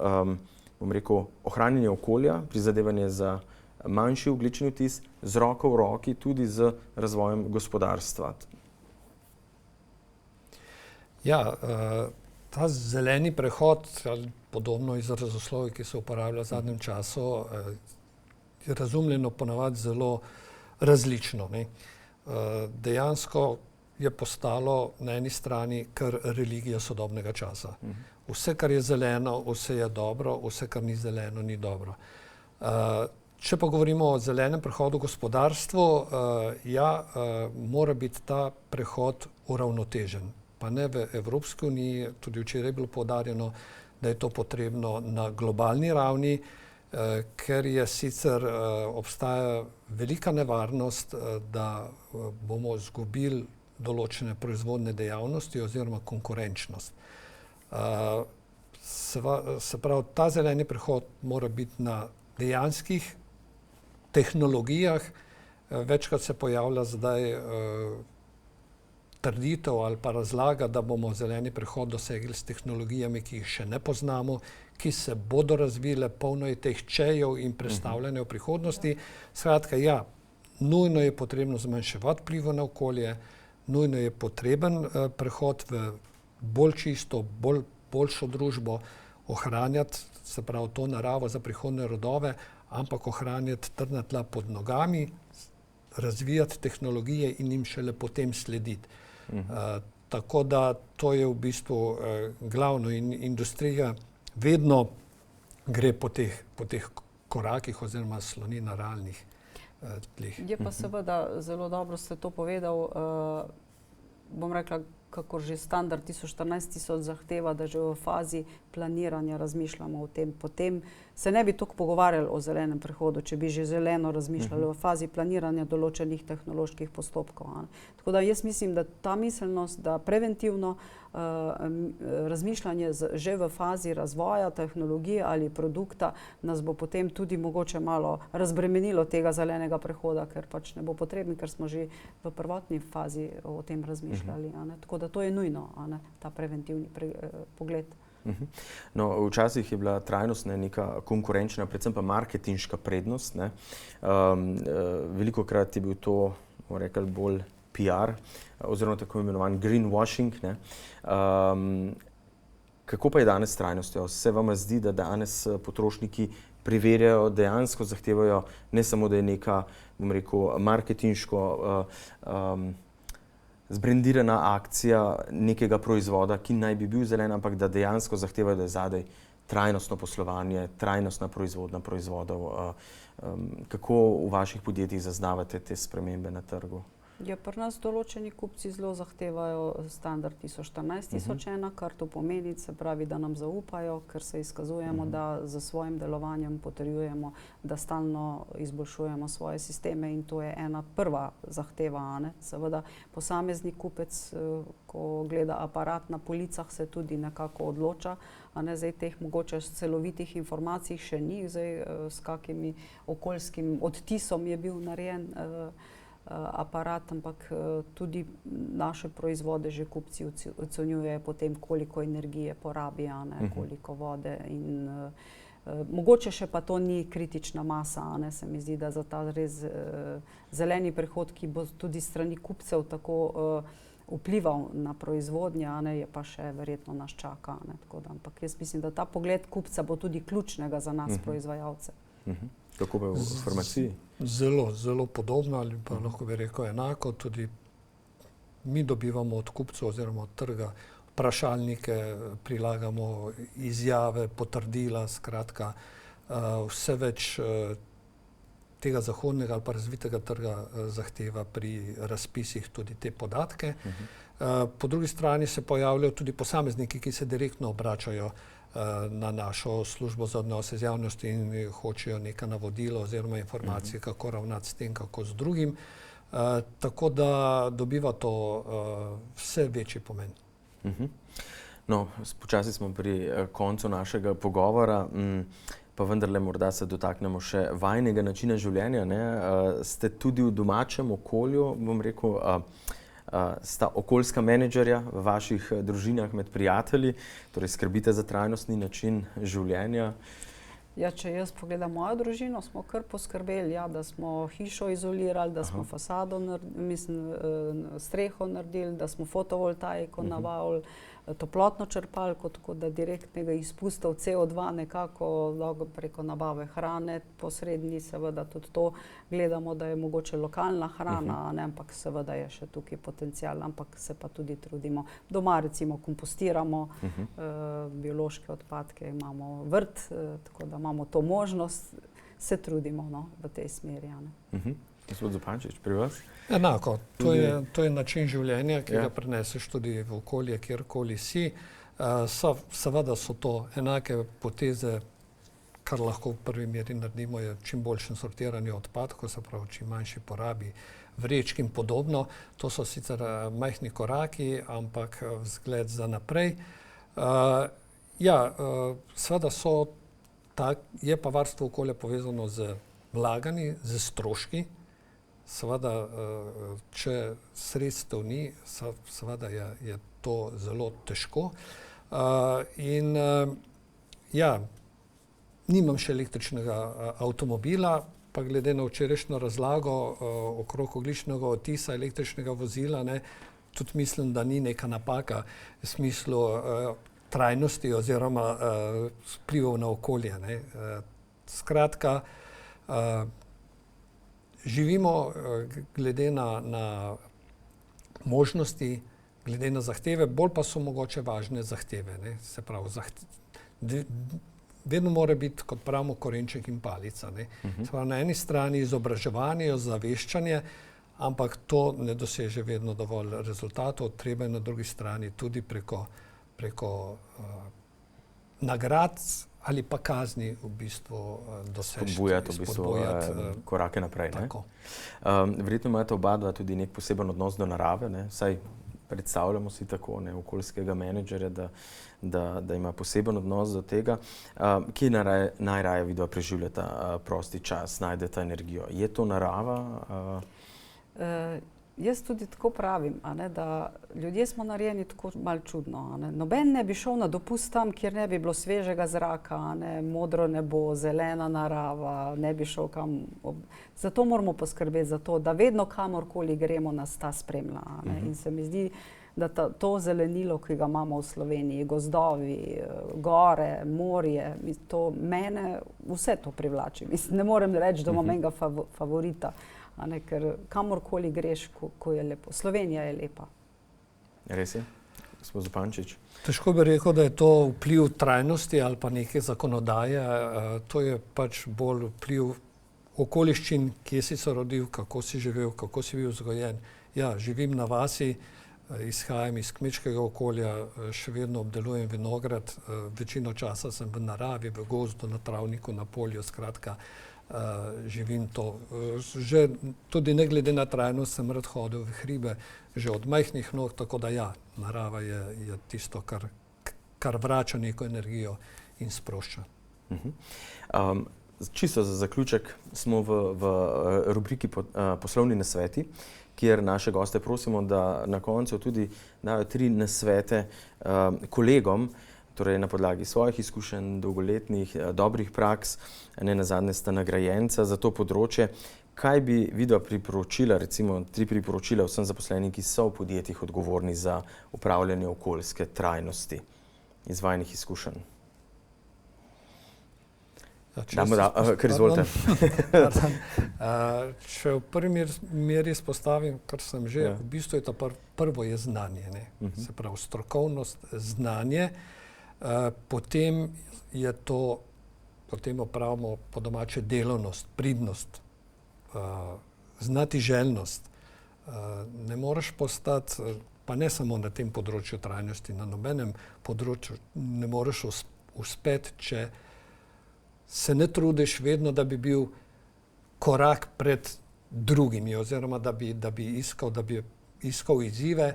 ohranjanje okolja, prizadevanje za manjši ogljični odtis z roko v roki tudi z razvojem gospodarstva? Ta zeleni prehod, podobno izrazoslovje, ki se uporablja v zadnjem času, je razumljeno ponavadi zelo različno. Dejansko je postalo na eni strani kar religija sodobnega časa. Vse, kar je zeleno, vse je dobro, vse, kar ni zeleno, ni dobro. Če pa govorimo o zelenem prehodu v gospodarstvu, mora biti ta prehod uravnotežen. Pa ne v Evropski uniji, tudi včeraj je bilo poudarjeno, da je to potrebno na globalni ravni, ker je sicer obstaja velika nevarnost, da bomo izgubili določene proizvodne dejavnosti oziroma konkurenčnost. Se pravi, ta zeleni prehod mora biti na dejanskih tehnologijah. Večkrat se pojavlja zdaj trditev ali pa razlaga, da bomo zeleni prehod dosegli s tehnologijami, ki jih še ne poznamo, ki se bodo razvile, polno je teh čejev in predstavljanja v prihodnosti. Skratka, nujno je potrebno zmanjševati vpliv na okolje, nujno je potreben prehod v bolj čisto, boljšo družbo, ohranjati se pravi to naravo za prihodne rodove, ampak ohranjati trdna tla pod nogami, razvijati tehnologije in jim šele potem slediti. Tako da to je v bistvu glavno in industrija vedno gre po teh korakih oziroma sloni na realnih tleh. Je pa seveda zelo dobro ste to povedal, bom rekla, kakor že standard 14000 zahteva, da že v fazi planiranja razmišljamo o tem. Potem se ne bi toliko pogovarjali o zelenem prehodu, če bi že zeleno razmišljali v fazi planiranja določenih tehnoloških postopkov. Tako da jaz mislim, da ta miselnost, da preventivno razmišljanje že v fazi razvoja tehnologije ali produkta nas bo potem tudi mogoče malo razbremenilo tega zelenega prehoda, ker pač ne bo potreben, ker smo že v prvotni fazi o tem razmišljali. Tako da to je nujno, ta preventivni pogled. No, včasih je bila trajnost neka konkurenčna, predvsem pa marketinška prednost. Velikokrat je bil to, bomo rekli, bolj PR oziroma tako imenovan greenwashing. Kako pa je danes s trajnostjo? Se vam zdi, da danes potrošniki preverjajo, dejansko zahtevajo ne samo, da je neka, bom rekel, marketinško zbrendirana akcija nekega proizvoda, ki naj bi bil zelen, ampak da dejansko zahtevajo, da je zadaj trajnostno poslovanje, trajnostna proizvodnja proizvodov. Kako v vaših podjetjih zaznavate te spremembe na trgu? Ja, pri nas določeni kupci zelo zahtevajo standard 14001, kar to pomeni, se pravi, da nam zaupajo, ker se izkazujemo, da za svojim delovanjem potrjujemo, da stalno izboljšujemo svoje sisteme in to je ena prva zahteva. Seveda posamezni kupec, ko gleda aparat na policah, se tudi nekako odloča, zdaj teh mogoče celovitih informacij še ni, zdaj s kakimi okoljskim odtisom je bil narejen aparat, ampak tudi naše proizvode že kupci ocenjujejo potem, koliko energije porabi, koliko vode in mogoče še pa to ni kritična masa, se mi zdi, da za ta res zeleni prehod, ki bo tudi strani kupcev tako vplival na proizvodnje, je pa še verjetno nas čaka. Ampak jaz mislim, da ta pogled kupca bo tudi ključnega za nas proizvajalce. Kako pa v farmaciji? Zelo, zelo podobno ali pa lahko bi rekel enako. Tudi mi dobivamo od kupcev oziroma od trga vprašalnike, prilagamo izjave, potrdila, skratka vse več tega zahodnega ali pa razvitega trga zahteva pri razpisih tudi te podatke. Po drugi strani se pojavljajo tudi posamezniki, ki se direktno obračajo na našo službo za odnose z javnostjo in hočejo neka navodila oziroma informacije, kako ravnati s tem, kako z drugim. Tako da dobiva to vse večji pomen. No, počasi smo pri koncu našega pogovora, pa vendarle morda se dotaknemo še vajinega načina življenja. Ste tudi v domačem okolju, bom rekel, sta okoljska menedžerja v vaših družinah med prijatelji, torej skrbite za trajnostni način življenja? Ja, če jaz pogledam mojo družino, smo kar poskrbeli, da smo hišo izolirali, da smo fasado, streho naredili, da smo fotovoltaiko navajali, toplotno črpalko, tako da direktnega izpusta CO2 nekako preko nabave hrane, posrednji seveda tudi to gledamo, da je mogoče lokalna hrana, ampak seveda je še tukaj potencial, ampak se pa tudi trudimo. Doma recimo kompostiramo biološke odpadke, imamo vrt, tako da imamo to možnost, se trudimo v tej smeri. Gospod Zupančič, pri vas? Enako. To je način življenja, ki ga preneseš tudi v okolje, kjerkoli si. Seveda so to enake poteze, kar lahko v prvi meri naredimo, je čim boljšem sortiranju odpadkov, se pravi čim manjši porabi vrečk in podobno. To so sicer majhni koraki, ampak vzgled za naprej. Seveda je pa varstvo okolja povezano z vlaganji, z stroški. Seveda, če sredstev ni, seveda je to zelo težko. Nimam še električnega avtomobila, pa glede na včerajšnjo razlago okrog ogljičnega odtisa električnega vozila, tudi mislim, da ni neka napaka v smislu trajnosti oziroma vplivov na okolje. Ne. Skratka, živimo glede na možnosti, glede na zahteve, bolj pa so mogoče važne zahteve. Ne. Se pravi, vedno mora biti, kot pravimo, korenček in palica. Ne. Se pravi, na eni strani izobraževanje, ozaveščanje, ampak to ne doseže vedno dovolj rezultatov. Treba je na drugi strani tudi preko nagrad ali pa kazni v bistvu doseči. Spodbujati korake naprej. Verjetno imate oba dva tudi nek poseben odnos do narave, ne? Saj predstavljamo si tako, ne, okoljskega menedžerja, da ima poseben odnos do tega. Kje najraje vidva preživljata prosti čas, najdeta energijo? Je to narava? Jaz tudi tako pravim, da ljudje smo narejeni tako malo čudno. Noben ne bi šel na dopust tam, kjer ne bi bilo svežega zraka, modro nebo, zelena narava, ne bi šel kam. Zato moramo poskrbeti za to, da vedno kamorkoli gremo, nas ta spremlja. In se mi zdi, da to zelenilo, ki ga imamo v Sloveniji, gozdovi, gore, morje, mene vse to privlači. Ne morem reči, da imam enega favorita. Ker kamorkoli greš, ko je lepo. Slovenija je lepa. Res je? Gospod Zupančič? Težko bi rekel, da je to vpliv trajnosti ali pa neke zakonodaje. To je pač bolj vpliv okoliščin, kje si se rodil, kako si živel, kako si bil vzgojen. Ja, živim na vasi, izhajam iz kmečkega okolja, še vedno obdelujem vinograd, večino časa sem v naravi, v gozdu, na travniku, na polju, skratka, živim to. Že tudi ne glede na trajnost sem rad hodil v hribe, že od majhnih nog, tako da ja, narava je tisto, kar vrača neko energijo in sprošča. Čisto za zaključek smo v rubriki Poslovni nasveti, kjer naše goste prosimo, da na koncu tudi dajo 3 nasvete kolegom, torej na podlagi svojih izkušenj, dolgoletnih, dobrih praks, ne nazadnje sta nagrajenca za to področje. Kaj bi vidva priporočila, recimo 3 priporočila vsem zaposlenim, ki so v podjetjih odgovorni za upravljanje okoljske trajnosti iz vajinih izkušenj? Kar izvolite. Če v prvi meri izpostavim, kar sem že, v bistvu je to prvo je znanje. Se pravi, strokovnost, znanje. Potem je to, potem opravimo po domače delovnost, pridnost, znatiželjnost. Ne moreš postati, pa ne samo na tem področju trajnosti, na nobenem področju ne moreš uspeti, če se ne trudiš vedno, da bi bil korak pred drugimi oziroma da bi iskal izzive.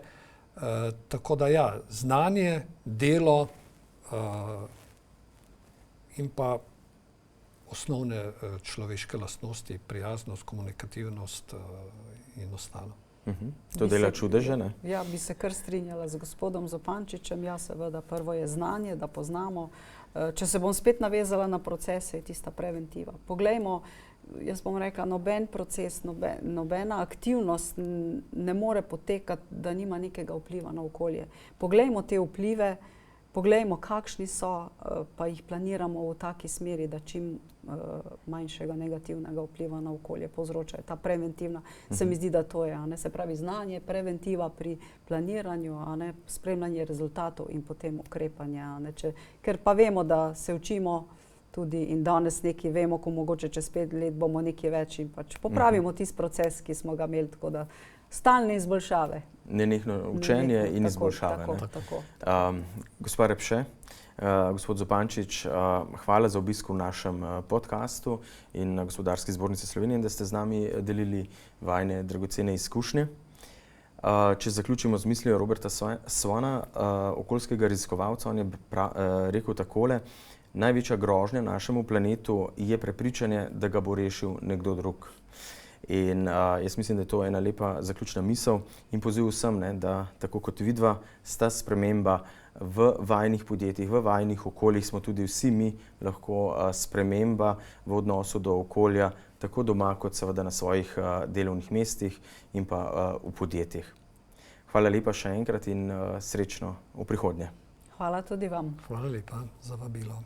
Tako da ja, znanje, delo, in pa osnovne človeške lastnosti, prijaznost, komunikativnost in ostalo. To dela čudeže, ne? Ja, bi se kar strinjala z gospodom Zupančičem. Ja, seveda, prvo je znanje, da poznamo. Če se bom spet navezala na procese, je tista preventiva. Poglejmo, jaz bom rekla, noben proces, nobena aktivnost ne more potekati, da nima nekega vpliva na okolje. Poglejmo te vplive, poglejmo, kakšni so, pa jih planiramo v taki smeri, da čim manjšega negativnega vpliva na okolje povzročajo. Ta preventivna, se mi zdi, da to je, se pravi znanje, preventiva pri planiranju, spremljanje rezultatov in potem ukrepanje. Ker pa vemo, da se učimo tudi in danes nekaj vemo, ko mogoče čez 5 let bomo nekaj več in pač popravimo tisti proces, ki smo ga imeli, tako da stalne izboljšave. Nenehno učenje in izboljšave. Gospa Repše, gospod Zupančič, hvala za obisk v našem podcastu in na Gospodarski zbornici Slovenije, da ste z nami delili vajine dragocene izkušnje. Če zaključimo z mislijo Roberta Swana, okoljskega raziskovalca, on je rekel takole: največja grožnja našemu planetu je prepričanje, da ga bo rešil nekdo drug. In jaz mislim, da je to ena lepa zaključna misel in poziv vsem, da tako kot vidva, sta sprememba v vajinih podjetjih, v vajinih okoljih, smo tudi vsi mi lahko sprememba v odnosu do okolja, tako doma kot seveda na svojih delovnih mestih in pa v podjetjih. Hvala lepa še enkrat in srečno v prihodnje. Hvala tudi vam. Hvala lepa za vabilo.